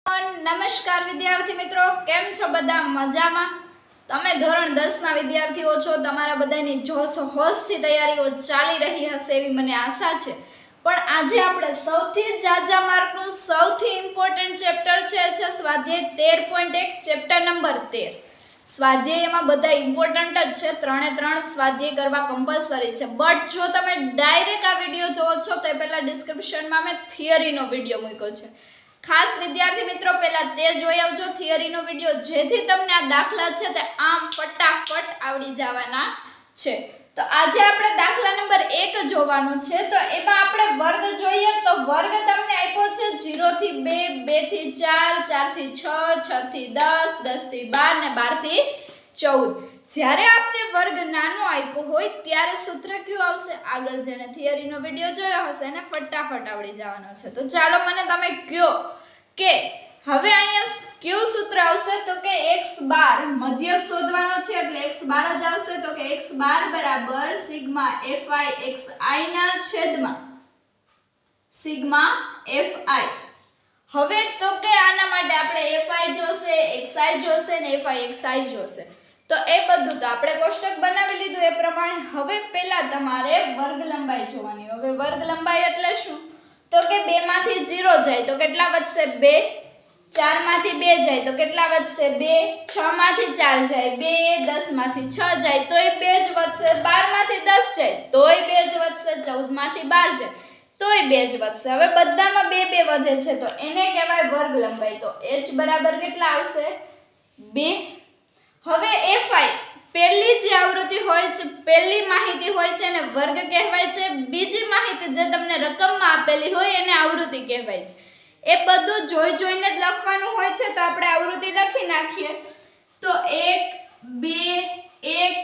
નમસ્કાર વિદ્યાર્થી મિત્રો, કેમ છો બધા? મજામાં? તમે ધોરણ 10 ના વિદ્યાર્થીઓ છો, તમારા બધાની જોશ હોશથી તૈયારીઓ ચાલી રહી હશે એવી મને આશા છે. પણ આજે આપણે સૌથી જાજા માર્કનું સૌથી ઇમ્પોર્ટન્ટ ચેપ્ટર છે સ્વાધ્યાય 13.1 ચેપ્ટર નંબર 13. સ્વાધ્યાયમાં બધા ઇમ્પોર્ટન્ટ જ છે, 3 સ્વાધ્યાય કરવા કમ્પલસરી છે. બટ જો તમે ડાયરેક્ટ આ વિડીયો જોવો છો તો એ પહેલા ડિસ્ક્રિપ્શનમાં મેં થિયરીનો વિડીયો મૂક્યો છે. ખાસ વિદ્યાર્થી મિત્રો પહેલા તે જોઈ આવજો થિયરીનો વિડીયો, જેથી તમને આ દાખલા છે તે આમ ફટાફટ આવડી જવાના છે. તો આજે આપણે દાખલા નંબર 1 જોવાનું છે. તો એમાં આપણે વર્ગ જોઈએ તો વર્ગ તમને આપ્યો છે 0 થી 2, 2 થી 4, 4 થી 6, 6 થી 10, 10 થી 12 ને 12 થી 14. જ્યારે આપણે વર્ગ નાનો આપ્યો હોય ત્યારે સૂત્ર કયું આવશે? આગળ જેને થિયરીનો વિડીયો જોયો હશે એને ફટાફટ આવડી જવાનો છે. તો ચાલો મને તમે કહો કે હવે અહીંયા કયું સૂત્ર આવશે? તો કે x બાર મધ્યક શોધવાનો છે એટલે x બાર જ આવશે. તો કે x બાર બરાબર સિગ્મા fi xi ના છેદમાં સિગ્મા fi. હવે તો કે આના માટે આપણે fi જોશે, xi જોશે ને fi xi જોશે. તો એ બધું તો આપણે કોષ્ટક બનાવી લીધું એ પ્રમાણે. હવે પહેલા તમારે વર્ગ લંબાઈ જોવાની. હવે વર્ગ લંબાઈ એટલે શું? તો કે 2 માંથી 0 જાય તો કેટલા વધશે? 2. 4 માંથી 2 જાય તો કેટલા વધશે? 2. 6 માંથી 4 જાય 2. 10 માંથી 6 જાય તોય 2 જ વધશે. 12 માંથી 10 જાય તોય 2 જ વધશે. 14 માંથી 12 જાય તોય 2 જ વધશે. હવે બધામાં 2 2 વધે છે તો એને કહેવાય વર્ગ લંબાઈ. તો h બરાબર કેટલા આવશે? 2. હવે fi પહેલી જે આવૃત્તિ હોય છે, પહેલી માહિતી હોય છે એને વર્ગ કહેવાય છે. બીજી માહિતી જે તમને રકમમાં આપેલી હોય એને આવૃત્તિ કહેવાય છે. એ બધું જોઈને જ લખવાનું હોય છે. તો આપણે આવૃત્તિ લખી નાખીએ. તો 1 2 1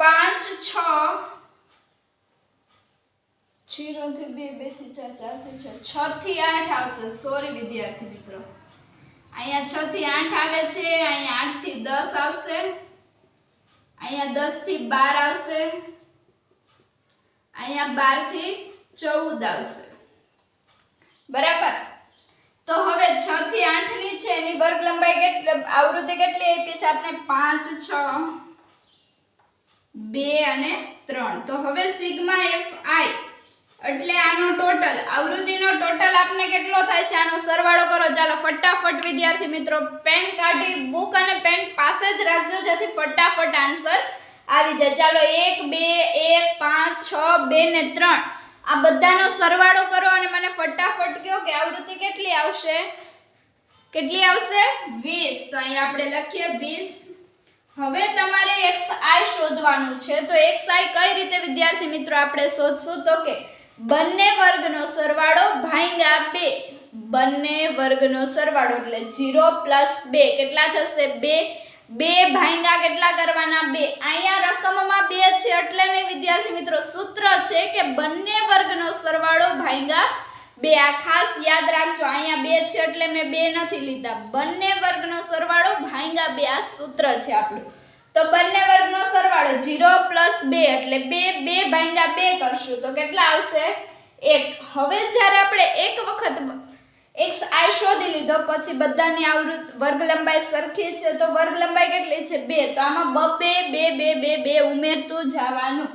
5 6 0 થી 2 2 થી 4 4 થી 6 6 થી 8 આવશે. સોરી વિદ્યાર્થી મિત્રો, અહીંયા 6 થી 8 આવે છે, અહીંયા 8 થી 10 આવશે, અહીંયા 10 થી 12 આવશે, અહીંયા 12 થી 14 આવશે. બરાબર. તો હવે 6 થી 8 ની છે એની વર્ગ લંબાઈ કેટલી, આવૃત્તિ કેટલી આપી છે આપણે? 5 6 2 અને 3. તો હવે સિગ્મા fi એટલે આનો ટોટલ આવૃત્તિનો ટોટલ આપને કેટલો થાય છે? આનો સરવાળો કરો. ચાલો ફટાફટ વિદ્યાર્થી મિત્રો પેન કાઢી બુક અને પેન પાસે જ રાખજો જેથી ફટાફટ આન્સર આવી જાય. ચાલો 1 2 1 5 6 2 ને 3 આ બધાનો સરવાળો કરો અને મને ફટાફટ કહો કે આવૃત્તિ કેટલી આવશે? કેટલી આવશે? 20. તો અહીંયા આપણે લખીએ 20. હવે તમારે xi શોધવાનું છે. તો xi કઈ રીતે વિદ્યાર્થી મિત્રો આપણે શોધશું? તો કે બંને વર્ગનો સરવાળો ભાગ્યા 2. બંને વર્ગનો સરવાળો એટલે 0 + 2 કેટલા થશે? 2. 2 ભાગ્યા કેટલા કરવાના? 2. અહીંયા રકમમાં 2 છે એટલે ને વિદ્યાર્થી મિત્રો સૂત્ર છે કે બંને વર્ગનો સરવાળો ભાગ્યા 2. આ ખાસ યાદ રાખજો. અહીંયા 2 છે એટલે મેં 2 નથી લીધા. બંને વર્ગનો સરવાળો ભાગ્યા 2 આ સૂત્ર છે આપણું. તો બંને વર્ગનો સરવાળો 0 + 2 એટલે 2. 2 ભાગ્યા 2 કરશું તો કેટલા આવશે? 1. હવે જ્યારે આપણે એક વખત xi શોધી લીધો પછી બધાની વર્ગ લંબાઈ સરખી છે તો વર્ગ લંબાઈ કેટલી છે? 2. તો આમાં 2 2 2 2 2 ઉમેરતું જવાનું.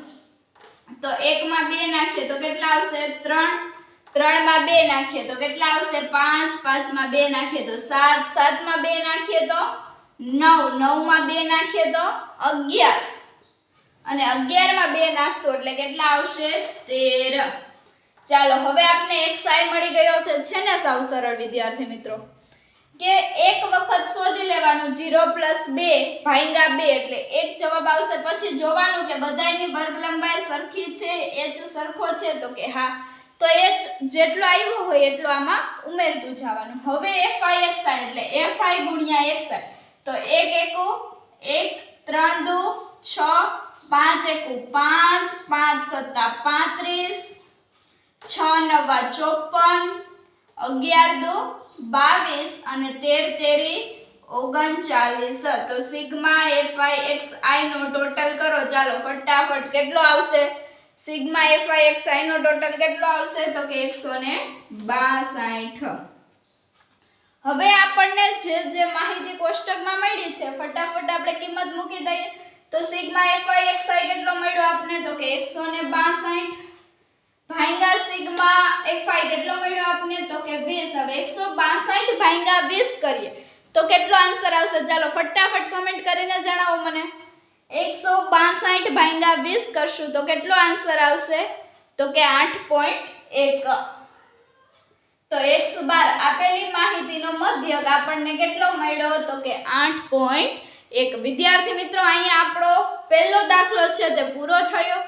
તો 1 માં 2 નાખીએ તો કેટલા આવશે? 3. 3 માં 2 નાખીએ તો કેટલા આવશે? 5. 5 માં 2 નાખીએ તો 7. 7 માં 2 નાખીએ તો 9. 9 માં 2 નાખીએ તો 11 અને 11 માં 2 નાખશો એટલે કેટલા આવશે? 13. ચાલો હવે આપણે xi મળી ગયો છે ને સાવ સરળ વિદ્યાર્થી મિત્રો કે એક વખત શોધી લેવાનું 0 + 2 ભાગ્યા 2 એટલે એક જવાબ આવશે. પછી જોવાનું કે બધાની વર્ગ લંબાઈ સરખી છે, h સરખો છે તો કે હા, તો h જેટલો આવ્યો હોય એટલો આમાં ઉમેરતું જવાનું. હવે fi xi એટલે fi ગુણ્યા xi. તો 1 એકુ 1 3 દુ 6 5 એકુ 5 5 સત્તા 35 6 નવા 54 11 દુ 22 અને 13 તેરી 39. તો સિગ્મા fi xi નો ટોટલ કરો. ચાલો ફટાફટ કેટલો આવશે? સિગ્મા fi xi નો ટોટલ કેટલો આવશે? તો કે 162. હવે આપણને જે માહિતી કોષ્ટકમાં મળી છે ફટાફટ આપણે કિંમત મૂકી દઈએ. તો સિગ્મા fi xi કેટલો મળ્યો આપને તો કે 162 ભાગ્યા સિગ્મા fi કેટલો મળ્યો આપને તો કે 20. હવે 162 ભાગ્યા 20 કરીએ તો કેટલો આન્સર આવશે? ચાલો ફટાફટ કમેન્ટ કરીને જણાવો મને. 162 ભાગ્યા 20 કરશું તો કેટલો આન્સર આવશે? તો કે 8.1. તો 112 આપેલી માહિતીનો મધ્યક આપણને કેટલો મળ્યો તો કે 8.1. વિદ્યાર્થી મિત્રો અહીંયા આપણો પહેલો દાખલો છે તે પૂરો થયો.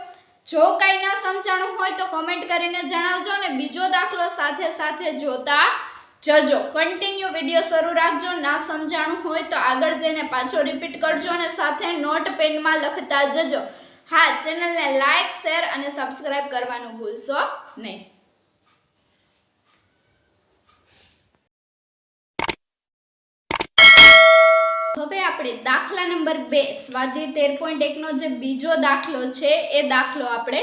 જો કંઈ ના સમજાણું હોય તો કમેન્ટ કરીને જણાવજો અને બીજો દાખલો સાથે સાથે જોતા જજો. કન્ટિન્યુ વિડિયો શરૂ રાખજો. ના સમજાણું હોય તો આગળ જઈને પાછો રિપીટ કરજો અને સાથે નોટ પેનમાં લખતા જજો. હા, ચેનલને લાઈક, શેર અને સબસ્ક્રાઇબ કરવાનું ભૂલશો નહીં. હવે આપણે દાખલા નંબર 2 સ્વાધ્યાય 13.1 નો જે બીજો દાખલો છે એ દાખલો આપણે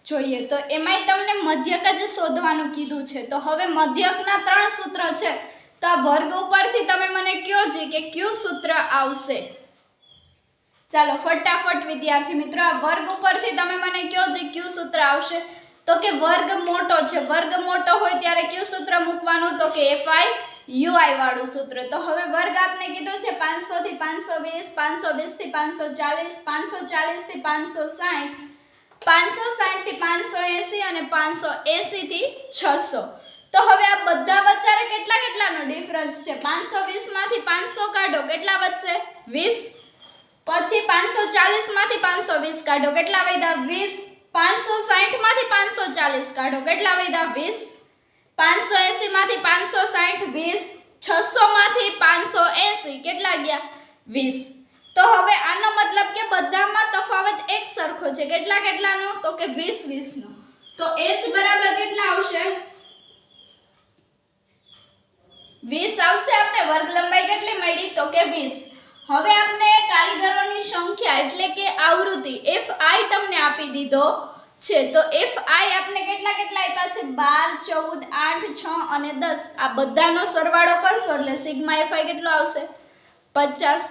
જોઈએ. તો એમાંય તમને મધ્યક જ શોધવાનું કીધું છે. તો હવે મધ્યકના 3 સૂત્ર છે. તો આ વર્ગ ઉપરથી તમે મને કહો છે કે કયું સૂત્ર આવશે? ચાલો ફટાફટ વિદ્યાર્થી મિત્રો આ વર્ગ ઉપરથી તમે મને કહો છે કયું સૂત્ર આવશે? તો કે વર્ગ મોટો છે. વર્ગ મોટો હોય ત્યારે કયું સૂત્ર મૂકવાનું? તો કે fi ui વાળું સૂત્ર. તો હવે વર્ગ આપને કીધો છે 500 થી 520, 520 થી 540, 540 થી 560, 560 થી 580 અને 580 થી 600. તો હવે આ બધા વચ્ચે કેટલાનો ડિફરન્સ છે? 520 માંથી 500 કાઢો કેટલા વધશે? 20. પછી 540 માંથી 520 કાઢો કેટલા વધ્યા? 20. 560 માંથી 540 કાઢો કેટલા વધ્યા? 20. 580 માંથી 560 20. 600 માંથી 580 કેટલા ગયા? 20. તો હવે આનો મતલબ કે બધામાં તફાવત એક સરખો છે. કેટલાનો? તો કે 20 નો. તો h બરાબર કેટલા આવશે? 20 આવશે. આપણે વર્ગ લંબાઈ કેટલી મળી? તો કે 20. હવે આપણે કારીગરોની સંખ્યા એટલે કે આવૃત્તિ fi તમને આપી દીધો છે. તો fi આપણે કેટલા આપ્યા છે? 12, 14, 8, 6 અને 10. આ બધાનો સરવાળો કરશો એટલે સિગ્મા fi કેટલો આવશે? 50.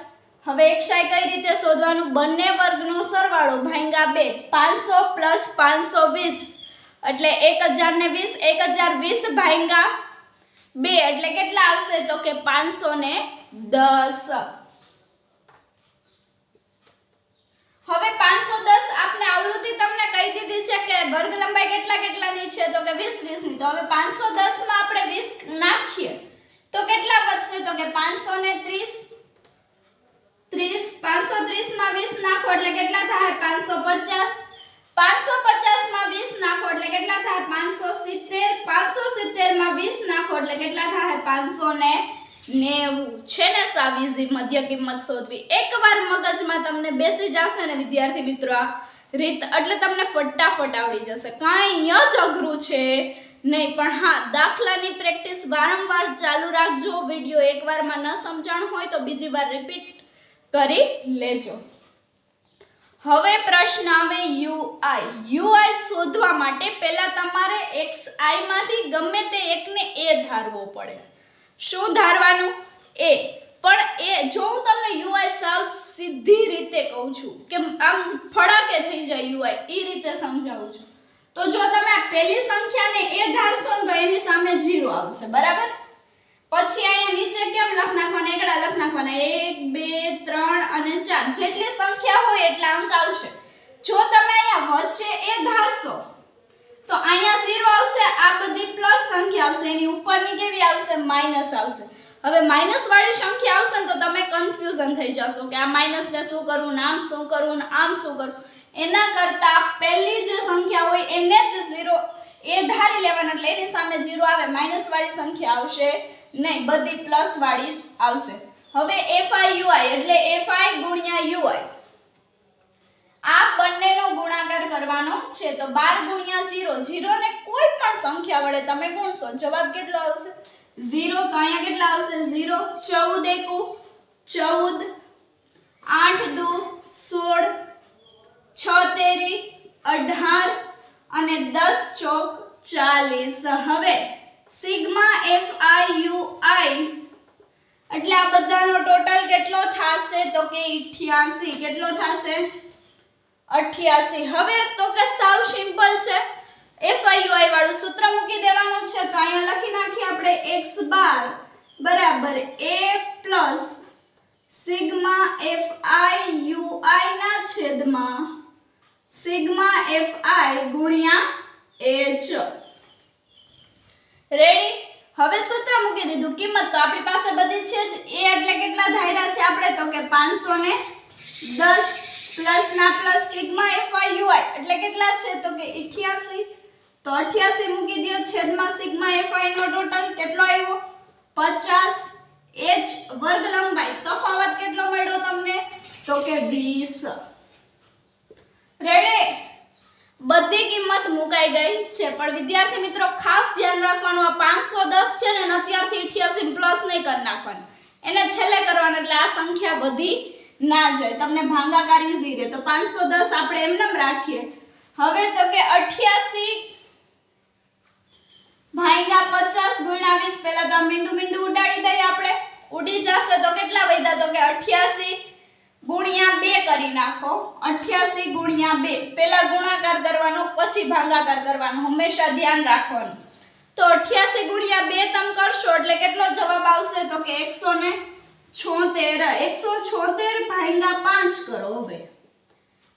હવે xi કઈ રીતે શોધવાનું? બંને વર્ગનો સરવાળો ભાગ્યા 2. 500 પ્લસ 520 એટલે 1020. 1020 ભાગ્યા 2 એટલે કેટલા આવશે? તો કે 510. હવે 510 આપને આવૃત્તિ તમને કહી દીધી છે કે વર્ગ લંબાઈ કેટલાની છે? તો કે 20 ની. તો હવે 510 માં આપણે 20 નાખીએ તો કેટલા વધશે? તો કે 530. 530 માં 20 નાખો એટલે કેટલા થાય? 550. 550 માં 20 નાખો એટલે કેટલા થાય? 570. 570 માં 20 નાખો એટલે કેટલા થાય? 590. છે ને સાવ ઈઝી મધ્ય કિંમત શોધવી. એકવાર મગજમાં તમને બેસી જશે ને વિદ્યાર્થી મિત્રો આ રીત એટલે તમને ફટાફટ આવડી જશે. કાંઈ જ અઘરું છે નહીં. પણ હા, દાખલાની પ્રેક્ટિસ વારંવાર ચાલુ રાખજો. વિડીયો એકવારમાં ન સમજાણ હોય તો બીજી વાર રિપીટ કરી લેજો. હવે પ્રશ્ન આવે ui શોધવા માટે પહેલા તમારે xi માંથી ગમે તે એકને a ધારવો પડે. શું ધારવાનું? a. પણ એ જો હું તમને ui સાવ સીધી રીતે કહું છું કે આમ ફડાકે થઈ જાય ui એ રીતે સમજાવું છું. તો જો તમે આ પહેલી સંખ્યાને a ધારશો ને તો એની સામે 0 આવશે. બરાબર? પછી અહીંયા નીચે કેમ લખ નાખવાના? એકડા લખ નાખવાના. 1 2 3 અને 4 જેટલી સંખ્યા હોય એટલા અંક આવશે. જો તમે અહીંયા વચ્ચે a ધારશો તો અહીંયા 0 આવશે. આ બધી પ્લસ સંખ્યા આવશે. એની ઉપરની કેવી આવશે? માઈનસ આવશે. હવે માઈનસ વાળી સંખ્યા આવશે તો તમે કન્ફ્યુઝન થઈ જશો કે આ માઈનસ ને શું કરવું, આમ શું કરવું, આમ શું કરવું. એના કરતા પહેલી જે સંખ્યા હોય એને જ 0 એ ધારી લેવાના એટલે એની સામે 0 આવે. માઈનસ વાળી સંખ્યા આવશે નહીં, બધી પ્લસ વાળી જ આવશે. હવે fi ui એટલે fi ગુણ્યા ui આ બંનેનો ગુણાકાર કરવાનો છે. તો 12 ગુણ્યા 0, 0 ને કોઈ પણ સંખ્યા વડે તમે ગુણશો જવાબ કેટલો આવશે? 0. તો અહીંયા કેટલા આવશે? 0. 14 એકુ 14, 8 દુ 16, 6 તેરી 18 અને 10 ચોક 40. હવે સિગ્મા fi ui એટલે આ બધાનો ટોટલ કેટલો થશે તો કે 88 કેટલો થશે 88 હવે તો કે સાવ સિમ્પલ છે FIUI વાળું સૂત્ર મૂકી દેવાનું છે તો અહીંયા લખી નાખીએ આપણે x બાર બરાબર a પ્લસ સિગ્મા FIUI ના છેદમાં સિગ્મા FI ગુણ્યા h રેડી હવે સૂત્ર મૂકી દીધું કિંમત તો આપણી પાસે બધી છે જ a એટલે કેટલા ધાર્યા છે આપણે તો કે 510 પ્લસ ના પ્લસ સિગ્મા FIUI એટલે કેટલા છે તો કે 88 તો 88 મૂકી દો છેદમાં સિગ્મા FI નો ટોટલ કેટલો આવ્યો 50 h વર્ગ લંબાઈ તફાવત કેટલો મળ્યો તમને તો કે 20 રેડી બધી કિંમત મુકાઈ ગઈ છે પણ વિદ્યાર્થી મિત્રો ખાસ ધ્યાન રાખવાનું આ 510 છે ને અત્યારથી 88 પ્લસ નહીં કરી નાખવાનું એને છેલ્લે કરવાનું એટલે આ સંખ્યા વધી ના જાય તમને ભાગાકાર ઈઝી રહે તો 510 આપણે એમનેમ રાખીએ હવે તો કે 88 ભાગ્યા 50 ગુણ્યા 20 પહેલા તો મીંડું ઉડાડી દઈએ આપણે ઉડી જશે તો કેટલા વધ્યા તો કે 88 ગુણ્યા 2 કરી નાખો 88 ગુણ્યા 2 પહેલા ગુણાકાર કરવાનો પછી ભાગાકાર કરવાનો હંમેશા ધ્યાન રાખવાનું તો 88 ગુણ્યા 2 તમે કરશો એટલે કેટલો જવાબ આવશે તો કે 176 ભાગ્યા 5 કરો હવે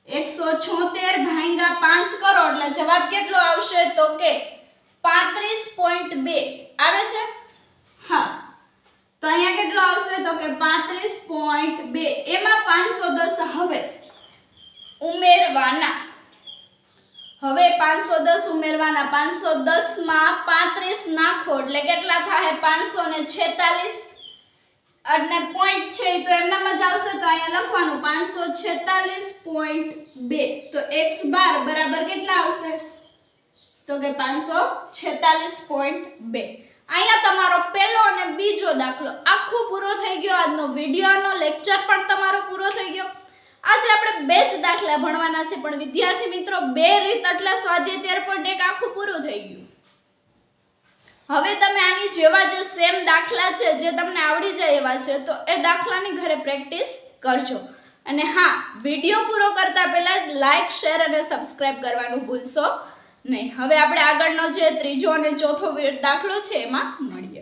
176 ભાગ્યા 5 કરો એટલે જવાબ કેટલો આવશે તો કે 35.2 આવે છે હા તો અહીંયા કેટલો આવશે તો કે 35.2 એમાં 510 હવે ઉમેરવાના હવે 510 ઉમેરવાના 510 માં 35 નાખો એટલે કેટલા થાય 546 અને પોઈન્ટ છે તો એમનામ જ આવશે તો અહીંયા લખવાનું 546.2 તો x બાર બરાબર કેટલા આવશે તો કે 546.2 અહીંયા તમારો પહેલો અને બીજો દાખલો આખો પૂરો થઈ ગયો આજનો વિડિયોનો લેક્ચર પણ તમારો પૂરો થઈ ગયો આજે આપણે બે જ દાખલા ભણવાના છે પણ વિદ્યાર્થી મિત્રો બે રીત એટલે સ્વાધ્યાય 13.1 આખું પૂરું થઈ ગયું હવે તમે આની જેવા જે સેમ દાખલા છે જે તમને આવડી જાય એવા છે તો એ દાખલાની ઘરે પ્રેક્ટિસ કરજો અને હા વિડિયો પૂરો કરતા પહેલા લાઈક શેર અને સબસ્ક્રાઇબ કરવાનું ભૂલશો નહીં હવે આપણે આગળનો જે ત્રીજો અને ચોથો દાખલો છે એમાં મળીએ